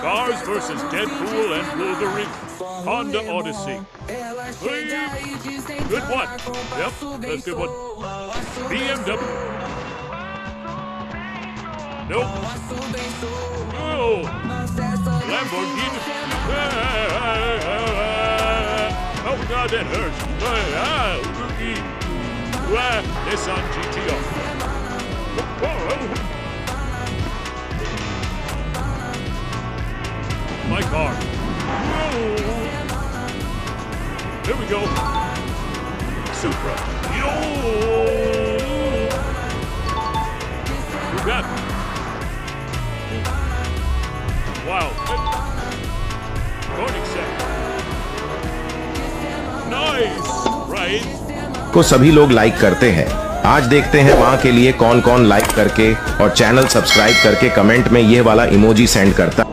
Cars versus Deadpool and Wolverine. Honda Odyssey. Good one. Yep, that's a good one. BMW. Nope. Oh. Lamborghini. Oh God, that hurts. Nissan GTO. My car. Here we go. Supra. Yo! You got it. Wow. Don't accept. Nice. Right. को सभी लोग like करते हैं। आज देखते हैं वहाँ के लिए कौन कौन लाइक करके और चैनल सब्सक्राइब करके कमेंट में ये वाला इमोजी सेंड करता